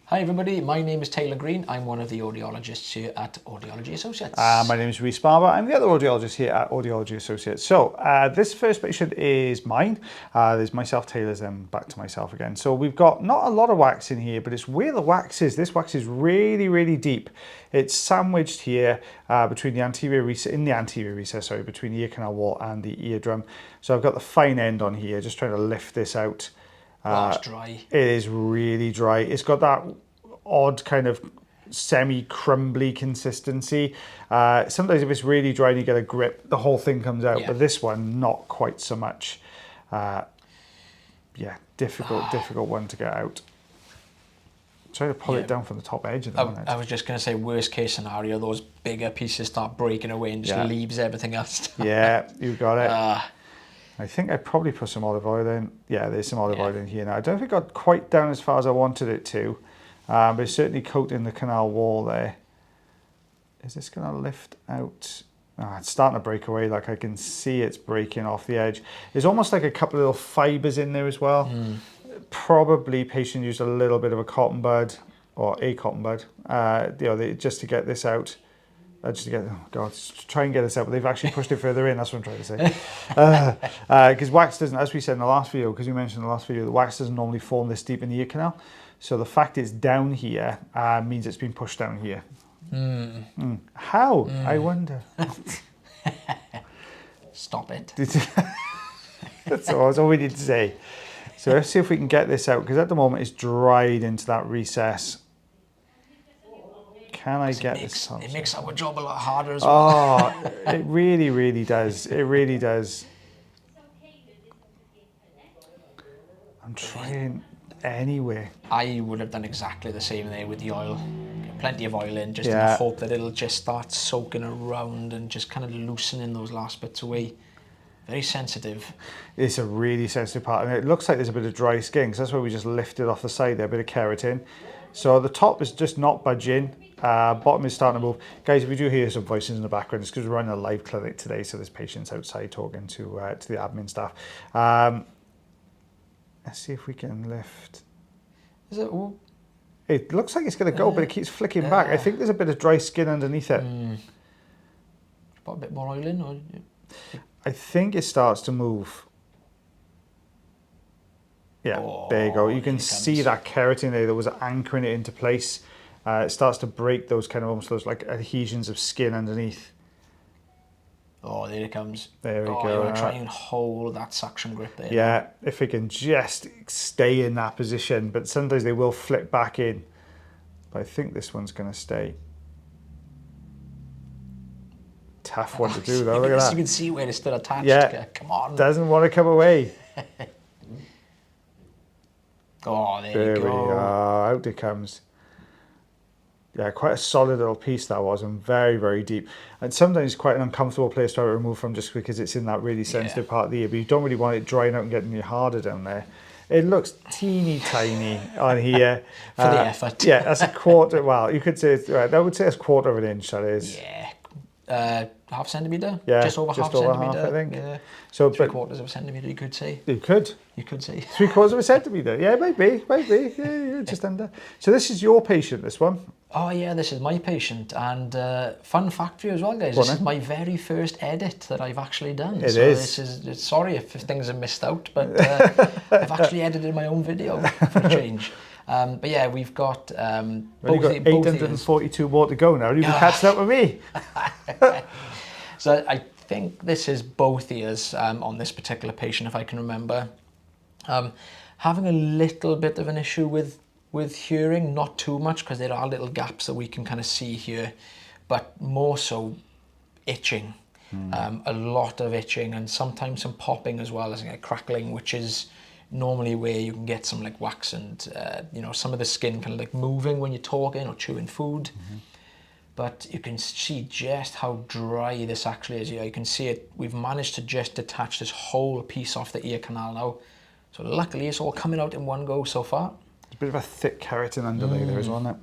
Hi everybody, my name is Taylor Green. I'm one of the audiologists here at Audiology Associates. My name is Rhys Barber. I'm the other audiologist here at Audiology Associates. So this first patient is mine. There's myself, Taylor's, then back to myself again. So we've got not a lot of wax in here, but it's where the wax is. This wax is really, really deep. It's sandwiched here between the anterior recess, between the ear canal wall and the eardrum. So I've got the fine end on here, just trying to lift this out. It's dry. It is really dry. It's got that odd kind of semi-crumbly consistency. Sometimes if it's really dry and you get a grip, the whole thing comes out. Yeah. But this one, not quite so much. Difficult one to get out. Try to pull it down from the top edge of the one. I was just going to say, worst case scenario, those bigger pieces start breaking away and just leaves everything else. Yeah, you got it. I think I probably put some olive oil in. Yeah, there's some olive oil in here now. I don't think it got quite down as far as I wanted it to, but it's certainly coating the canal wall there. Is this going to lift out? It's starting to break away. Like I can see it's breaking off the edge. There's almost like a couple of little fibres in there as well. Probably patient used a little bit of a cotton bud or a cotton bud, just to get this out. Try and get this out, but they've actually pushed it further in. That's what I'm trying to say. Because wax doesn't, as we said in the llast video, because you mentioned in the last video, the wax doesn't normally form this deep in the ear canal. So the fact it's down here means it's been pushed down here. How? I wonder. Stop it. That's all we need to say. So let's see if we can get this out, because at the moment it's dried into that recess. Can I get this? It makes our job a lot harder as well. Oh, it really, really does. It really does. I'm trying anyway. I would have done exactly the same there with the oil. Get plenty of oil in, just in the hope that it'll just start soaking around and just kind of loosening those last bits away. Very sensitive. It's a really sensitive part, and it looks like there's a bit of dry skin, because that's why we just lifted off the side there, a bit of keratin. So the top is just not budging. Bottom is starting to move. Guys, if you do hear some voices in the background, it's because we're running a live clinic today, so there's patients outside talking to the admin staff. Let's see if we can lift. Is it? It looks like it's going to go, but it keeps flicking back. I think there's a bit of dry skin underneath it. Put a bit more oil in? Or... I think it starts to move. Yeah, there you go. You can see that keratin there that was anchoring it into place. It starts to break those kind of almost those like adhesions of skin underneath. Oh, there it comes. There we go. You want to try and hold that suction grip there. Yeah, if it can just stay in that position, but sometimes they will flip back in. But I think this one's going to stay. Tough one to do though, look at that. You can see where it's still attached. Yeah, come on. Doesn't want to come away. Oh, there you go. Out it comes. Yeah, quite a solid little piece that was, and very, very deep. And sometimes quite an uncomfortable place to have it removed from, just because it's in that really sensitive part of the ear, but you don't really want it drying out and getting any harder down there. It looks teeny tiny on here. For the effort. Yeah, that's a quarter, well, you could say, I would say it's a quarter of an inch, that is. Yeah. Half centimetre? Yeah, just over half centimetre. I think. Yeah. So, Three-quarters of a centimetre, you could say. You could. You could say. 3/4 of a centimetre. Yeah, maybe. Yeah, just under. So this is your patient, this one? Oh yeah, this is my patient, and fun fact for you as well, guys. This is my very first edit that I've actually done. It is. Sorry if things are missed out, but I've actually edited my own video for a change. But yeah, we've got both 842 more to go now. You can catch up with me. So I think this is both ears on this particular patient, if I can remember. Having a little bit of an issue with hearing, not too much, because there are little gaps that we can kind of see here, but more so itching. A lot of itching, and sometimes some popping as well, as like crackling, which is normally where you can get some like wax and some of the skin kind of like moving when you're talking or chewing food. But you can see just how dry this actually is. You can see it. We've managed to just detach this whole piece off the ear canal now. So luckily it's all coming out in one go so far. There's a bit of a thick keratin underlay there as well, isn't it?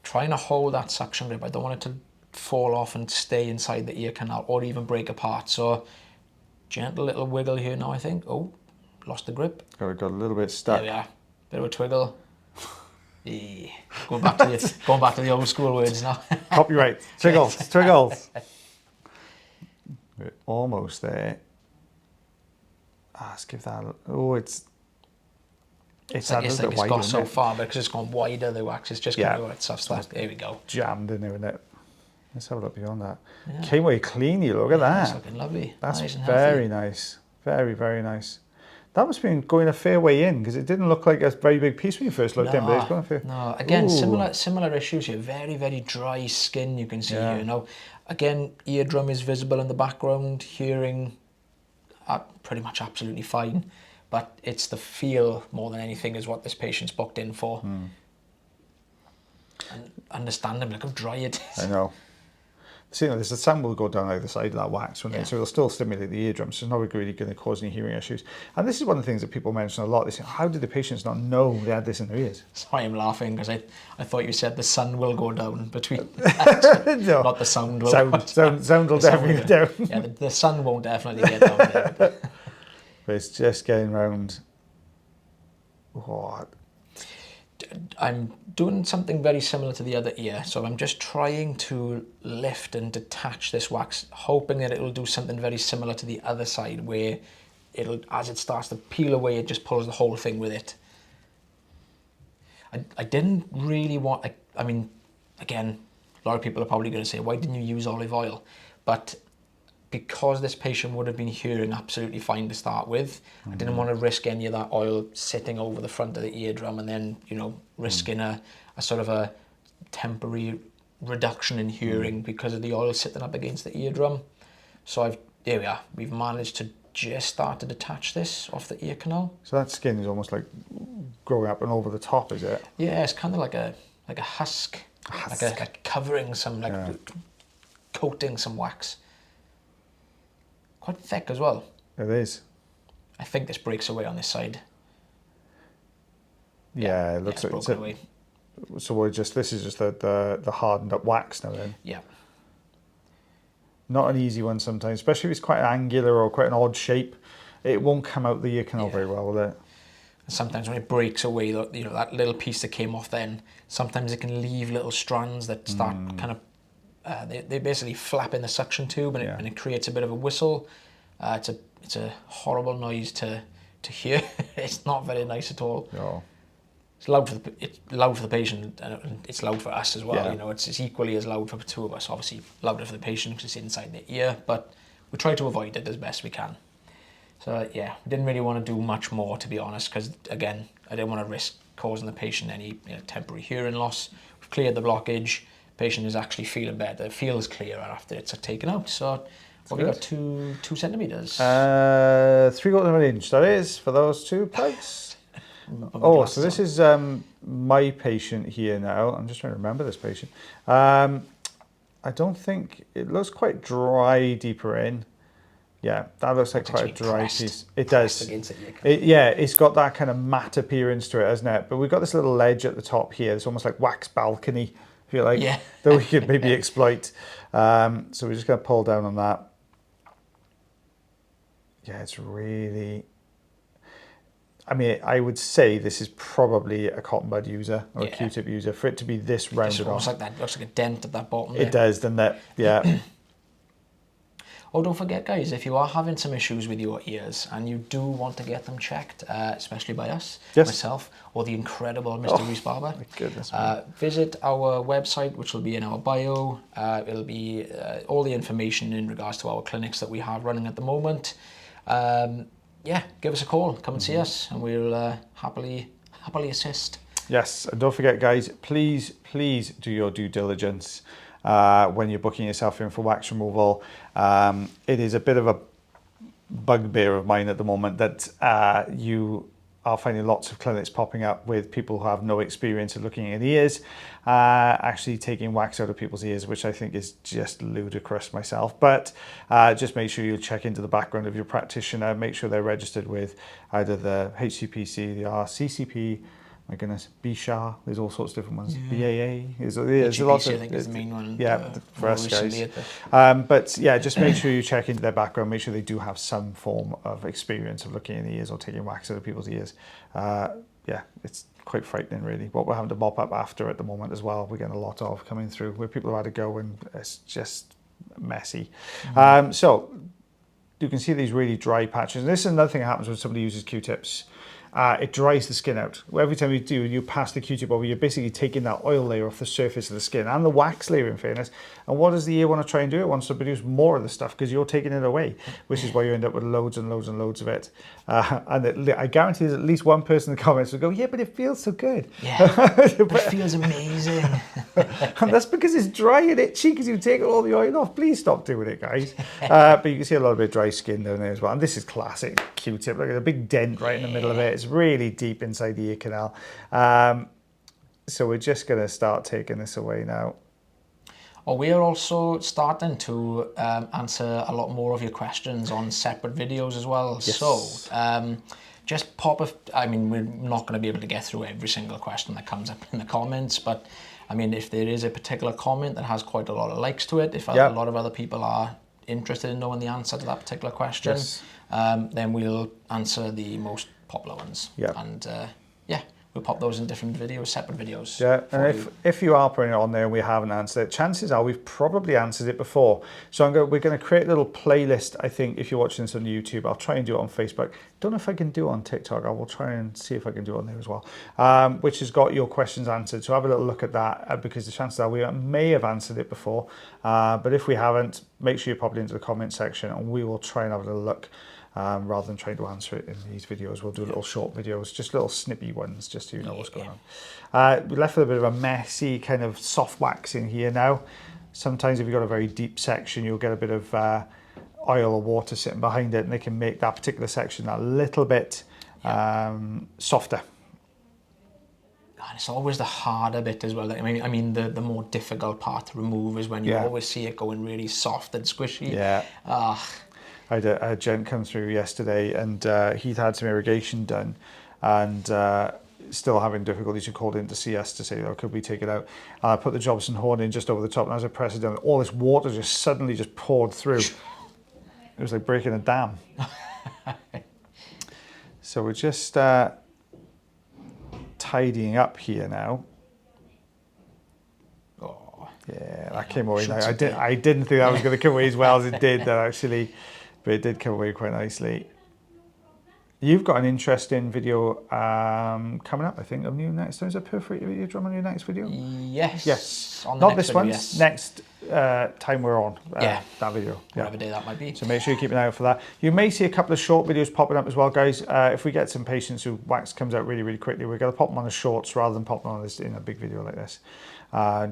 Trying to hold that suction grip. I don't want it to fall off and stay inside the ear canal or even break apart. So gentle little wiggle here now, I think. Oh, lost the grip. Got a little bit stuck. There we are. Bit of a twiggle. Yeah. Going back to the old school words now. Copyright. Triggles. We're almost there. Let's give that. It's a little bit wider. It's got so far, but because it's gone wider, the wax is just going to go at stuff. There we go. Jammed in there, isn't it? Let's have a look beyond that. Yeah. Came away clean, you look at that. It's looking lovely. That's nice and very nice. Very, very nice. That must have been going a fair way in, because it didn't look like a very big piece when you first looked in, but it's going a fair... No, again, similar issues here. Very, very dry skin you can see here. Now, again, eardrum is visible in the background, hearing pretty much absolutely fine, but it's the feel more than anything is what this patient's booked in for. And understandably, look how dry it is. I know. So, there's a sound will go down either side of that wax, won't it? So it'll still stimulate the eardrums. So it's not really going to cause any hearing issues. And this is one of the things that people mention a lot. They say, how did the patients not know they had this in their ears? Sorry, I'm laughing because I thought you said the sun will go down between. No. Not the sound will. Sound will definitely go down. Yeah, the sun won't definitely get down there. But it's just getting round. What? I'm doing something very similar to the other ear, so I'm just trying to lift and detach this wax, hoping that it'll do something very similar to the other side, where as it starts to peel away, it just pulls the whole thing with it. I didn't really want, I mean, again, a lot of people are probably going to say, why didn't you use olive oil? But because this patient would have been hearing absolutely fine to start with, I didn't want to risk any of that oil sitting over the front of the eardrum and then, risking a sort of a temporary reduction in hearing because of the oil sitting up against the eardrum. So there we are. We've managed to just start to detach this off the ear canal. So that skin is almost like growing up and over the top, is it? Yeah, it's kind of like a husk, like covering some, coating some wax. Quite thick as well. It is. I think this breaks away on this side. Yeah, it looks like it's broken away. So this is just the hardened up wax now then. Yeah. Not an easy one sometimes, especially if it's quite angular or quite an odd shape. It won't come out the ear canal very well, will it? And sometimes when it breaks away, that little piece that came off then, sometimes it can leave little strands that start kind of they basically flap in the suction tube, and it creates a bit of a whistle. It's a horrible noise to hear. It's not very nice at all. No. It's loud for the patient, and it's loud for us as well. Yeah. It's equally as loud for the two of us. Obviously, louder for the patient because it's inside the ear, but we try to avoid it as best we can. So we didn't really want to do much more, to be honest, because again, I didn't want to risk causing the patient any temporary hearing loss. We've cleared the blockage. Patient is actually feeling better. It feels clearer after it's taken out. So what we got, 2 centimeters? 3/4 of an inch. That is for those two plugs. So this is my patient here now. I'm just trying to remember this patient. I don't think it looks quite dry deeper in. Yeah, that looks like quite a dry piece. It does. It's got that kind of matte appearance to it, hasn't it? But we've got this little ledge at the top here. It's almost like wax balcony, if you like, that we could maybe exploit. So we're just going to pull down on that. Yeah, it's really... I mean, I would say this is probably a cotton bud user or a Q-tip user for it to be this rounded off. Looks like that. Looks like a dent at that bottom. It does, doesn't it? Yeah. Oh, don't forget, guys, if you are having some issues with your ears and you do want to get them checked, especially by us, myself, or the incredible Mr. Rhys Barber, my goodness, visit our website, which will be in our bio. It'll be all the information in regards to our clinics that we have running at the moment. Give us a call, come and see us, and we'll happily assist. Yes, and don't forget, guys, please do your due diligence when you're booking yourself in for wax removal. It is a bit of a bugbear of mine at the moment that you are finding lots of clinics popping up with people who have no experience of looking at ears, actually taking wax out of people's ears, which I think is just ludicrous myself. But just make sure you check into the background of your practitioner, make sure they're registered with either the HCPC, the RCCP, my goodness, BSHA, there's all sorts of different ones. BAA, there's a lot of... I think is the main one. Yeah, for us guys. But yeah, just make sure you check into their background, make sure they do have some form of experience of looking in the ears or taking wax out of people's ears. yeah, it's quite frightening really. What we're having to mop up after at the moment as well. We're getting a lot of coming through where people have had to go, and it's just messy. So you can see these really dry patches. And this is another thing that happens when somebody uses Q-tips. It dries the skin out. Every time you pass the Q-tip over, you're basically taking that oil layer off the surface of the skin and the wax layer, in fairness. And what does the ear want to try and do? It wants to produce more of the stuff because you're taking it away, which is why you end up with loads and loads and loads of it. I guarantee there's at least one person in the comments will go, yeah, but it feels so good. Yeah, but it feels amazing. And that's because it's dry and itchy because you've taken all the oil off. Please stop doing it, guys. But you can see a lot of dry skin down there as well. And this is classic Q-tip. Look at the big dent right in the middle of it. It's really deep inside the ear canal. So we're just going to start taking this away now. Well, we are also starting to answer a lot more of your questions on separate videos as well. Yes. So just pop I mean, we're not going to be able to get through every single question that comes up in the comments, but I mean, if there is a particular comment that has quite a lot of likes to it, if a lot of other people are interested in knowing the answer to that particular question, then we'll answer the most popular ones. And yeah, we'll pop those in different videos, separate videos. Yeah, and if you are putting it on there and we haven't answered it, chances are we've probably answered it before. So we're going to create a little playlist, I think, if you're watching this on YouTube. I'll try and do it on Facebook. Don't know if I can do it on TikTok. I will try and see if I can do it on there as well, which has got your questions answered. So have a little look at that because the chances are we may have answered it before. But if we haven't, make sure you pop it into the comment section and we will try and have a little look. Rather than trying to answer it in these videos, we'll do little short videos, just little snippy ones, just so you know what's going on. We're left with a bit of a messy kind of soft wax in here now. Sometimes if you've got a very deep section, you'll get a bit of oil or water sitting behind it, and they can make that particular section a little bit softer. And it's always the harder bit as well. I mean, the more difficult part to remove is when you always see it going really soft and squishy. Yeah. I had a gent come through yesterday and he'd had some irrigation done and still having difficulties. He called in to see us to say, oh, could we take it out? And I put the Jobson horn in just over the top, and as I pressed it down, all this water just suddenly just poured through. It was like breaking a dam. So we're just tidying up here now. Oh, yeah, that came away nice. I didn't think that was going to come away as well as it did, though, actually. But it did come away quite nicely. You've got an interesting video coming up, I think, of you next time. Is it perforated eardrum on your next video? Yes. Yes. On Not this video, one. yes. Next time we're on that video. Whatever day that might be. So make sure you keep an eye out for that. You may see a couple of short videos popping up as well, guys. If we get some patients who wax comes out really, really quickly, we're going to pop them on the shorts rather than pop them on this in a big video like this.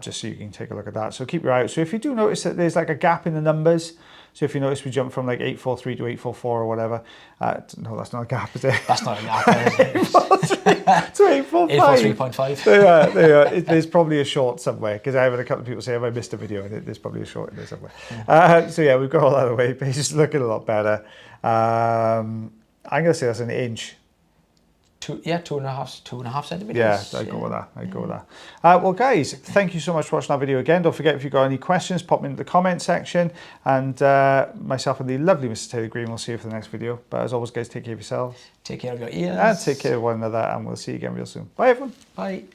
Just so you can take a look at that. So keep your eye out. So if you do notice that there's like a gap in the numbers, so if you notice we jump from like 843 to 844 or whatever, no, that's not a gap, is it? That's not a gap, is it? To 845. 843.5. There's probably a short somewhere, because I have had a couple of people say, have I missed a video? And there's probably a short in there somewhere. So yeah, we've got all that away, but it's just looking a lot better. I'm going to say that's an inch. 2.5 centimeters. Yeah, I'd go with that. I'd go with that. Well, guys, thank you so much for watching our video again. Don't forget, if you've got any questions, pop them into the comment section. And myself and the lovely Mr. Taylor Green will see you for the next video. But as always, guys, take care of yourselves. Take care of your ears. And take care of one another. And we'll see you again real soon. Bye, everyone. Bye.